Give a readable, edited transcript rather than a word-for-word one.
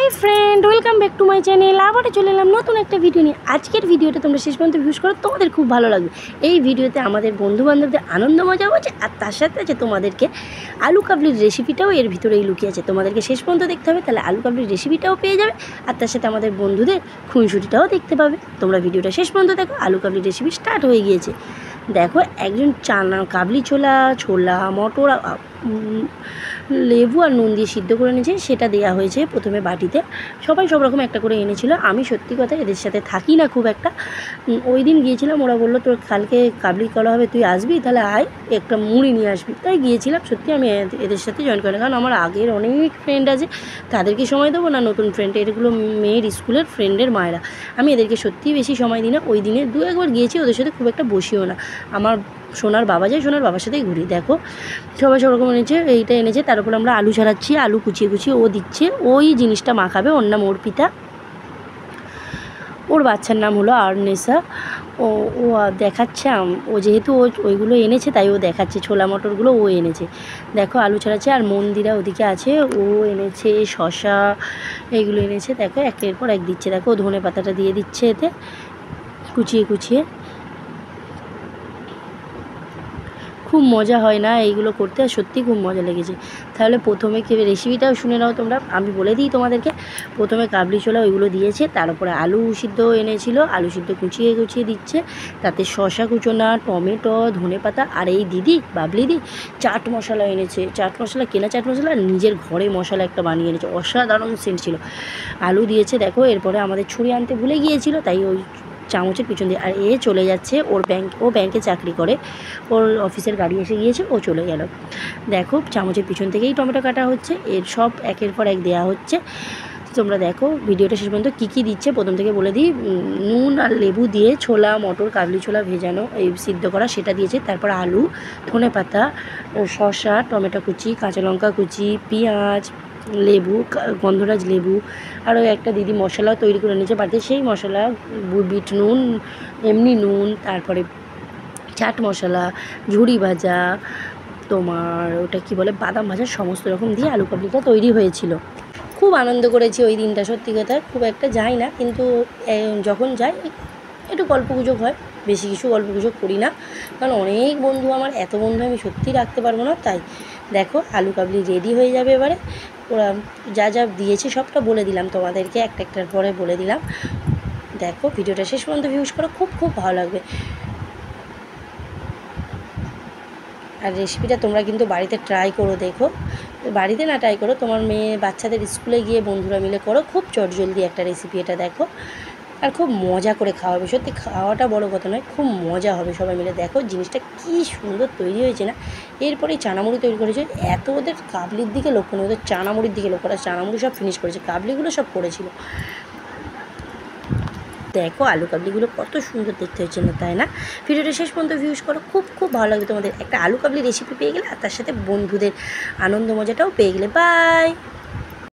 Hi friend, welcome back to my channel. আবারও চলে এলাম নতুন একটা ভিডিও নিয়ে। আজকের ভিডিওটা তোমরা শেষ পর্যন্ত ভিউজ করো, তোমাদের খুব ভালো লাগবে। এই ভিডিওতে আমাদের বন্ধুবান্ধবদের আনন্দ মজা হচ্ছে, আর তার সাথে আছে তোমাদেরকে আলু কাবলির রেসিপিটাও এর ভিতরেই লুকিয়ে আছে। তোমাদেরকে শেষ পর্যন্ত দেখতে হবে, তাহলে আলু কাবলির রেসিপিটাও পেয়ে যাবে, আর তার সাথে আমাদের বন্ধুদের খুনসুটিটাও দেখতে পাবে। তোমরা ভিডিওটা শেষ পর্যন্ত দেখো। আলু কাবলির রেসিপি স্টার্ট হয়ে গিয়েছে। দেখো, একজন চানা কাবলি ছোলা মটর লেবু আর নুন দিয়ে সিদ্ধ করে নিয়েছে, সেটা দেওয়া হয়েছে প্রথমে বাটিতে। সবাই সব রকম একটা করে এনেছিল। আমি সত্যি কথা এদের সাথে থাকি না খুব একটা। ওই দিন গিয়েছিলাম, ওরা বললো তোর কালকে কাবলি করা হবে, তুই আসবি, তাহলে আয় একটা মুড়ি নিয়ে আসবি। তাই গিয়েছিলাম। সত্যি আমি এদের সাথে জয়েন করি, কারণ আমার আগের অনেক ফ্রেন্ড আছে, তাদেরকে সময় দেবো না নতুন ফ্রেন্ড? এগুলো মেয়ের স্কুলের ফ্রেন্ডের মায়েরা। আমি এদেরকে সত্যিই বেশি সময় দিই না। ওই দিনে দু একবার গিয়েছি, ওদের সাথে খুব একটা বসিও না। আমার সোনার বাবা যায়, সোনার বাবার সাথেই ঘুরি। দেখো, সবাই সব রকম এনেছে, এইটা এনেছে। তার উপর আমরা আলু ছাড়াচ্ছি, আলু কুচিয়ে ও দিচ্ছে। ওই জিনিসটা মাখাবে। ওর নাম অর্পিতা, ওর বাচ্চার নাম হলো আর্নেসা। ও ও দেখাচ্ছে, ও যেহেতু ওইগুলো এনেছে তাই ও দেখাচ্ছে। ছোলা মটরগুলো ও এনেছে। দেখো, আলু ছাড়াচ্ছে। আর মন্দিরা ওদিকে আছে, ও এনেছে শশা, এইগুলো এনেছে। দেখো, একের পর এক দিচ্ছে। দেখো, ধনে পাতাটা দিয়ে দিচ্ছে এতে কুচিয়ে। খুব মজা হয় না এইগুলো করতে? আর সত্যিই খুব মজা লেগেছে। তাহলে প্রথমে রেসিপিটাও শুনে নাও তোমরা। আমি বলে দিই তোমাদেরকে। প্রথমে কাবলি ছোলা ওইগুলো দিয়েছে, তার উপরে আলু সিদ্ধ এনেছিল, আলু সিদ্ধ কুচিয়ে দিচ্ছে। তাতে শশা কুচোনা, টমেটো, ধনেপাতা, আর এই দিদি বাবলিদি চাট মশলা এনেছে। চাট মশলা, কেনা চাট মশলা, নিজের ঘরে মশলা একটা বানিয়ে এনেছে। অসাধারণ সেন্ট ছিল। আলু দিয়েছে। দেখো, এরপরে আমাদের ছুরি আনতে ভুলে গিয়েছিল, তাই ওই চামচের পিছন দিয়ে। আর চলে যাচ্ছে ও ব্যাংকে চাকরি করে, ওর অফিসের গাড়ি এসে গিয়েছে, ও চলে গেল। দেখো, চামচের পিছন থেকেই টমেটো কাটা হচ্ছে। এর সব একের পর এক দেওয়া হচ্ছে। তোমরা দেখো ভিডিওটা শেষ পর্যন্ত কী কী দিচ্ছে প্রথম থেকে বলে দিই। নুন আর লেবু দিয়ে ছোলা মটর কাবলি ছোলা ভেজানো, এই সিদ্ধ করা, সেটা দিয়েছে। তারপর আলু, ধনেপাতা, শসা, টমেটো কুচি, কাঁচা লঙ্কা কুচি, পেঁয়াজ, লেবু, গন্ধরাজ লেবু, আরও একটা দিদি মশলাও তৈরি করে নিয়েছে বাড়িতে। সেই মশলা, বিট নুন, এমনি নুন, তারপরে চাট মশলা, ঝুড়ি ভাজা, তোমার ওটা কি বলে, বাদাম ভাজা, সমস্ত রকম দিয়ে আলু কাবলিটা তৈরি হয়েছিল। খুব আনন্দ করেছি ওই দিনটা। সত্যি কথা, খুব একটা যাই না, কিন্তু যখন যাই একটু গল্পগুজব হয়, বেশি কিছু গল্পগুজব করি না, কারণ অনেক বন্ধু আমার। এত বন্ধু আমি সত্যিই রাখতে পারবো না। তাই দেখো, আলু কাবলি রেডি হয়ে যাবে এবারে। ওরা যা দিয়েছে সবটা বলে দিলাম তোমাদেরকে, একটার পরে বলে দিলাম। দেখো, ভিডিওটা শেষ পর্যন্ত ভিউজ করো, খুব ভালো লাগবে। আর রেসিপিটা তোমরা কিন্তু বাড়িতে ট্রাই করো। দেখো, বাড়িতে না ট্রাই করো, তোমার মেয়ে বাচ্চাদের স্কুলে গিয়ে বন্ধুরা মিলে করো। খুব চটজলদি একটা রেসিপি এটা। দেখো, আর খুব মজা করে খাওয়াবে। সত্যি খাওয়াটা বড় কথা নয়, খুব মজা হবে সবাই মিলে। দেখো, জিনিসটা কি সুন্দর তৈরি হয়েছে না। এরপরে চানামুড়ি তৈরি করেছে। এত ওদের কাবলির দিকে লক্ষ্য নেই, ওদের চানামুড়ির দিকে লক্ষ্য। আর চানামুড়ি সব ফিনিশ করেছে, কাবলিগুলো সব করেছিল। দেখো, আলু কাবলিগুলো কত সুন্দর দেখতে হয়েছে না, তাই না? ভিডিওটা শেষ পর্যন্ত ভিউজ করো, খুব ভালো লাগবে তোমাদের। একটা আলু কাবলি রেসিপি পেয়ে গেলে, আর তার সাথে বন্ধুদের আনন্দ মজাটাও পেয়ে গেলে। বাই।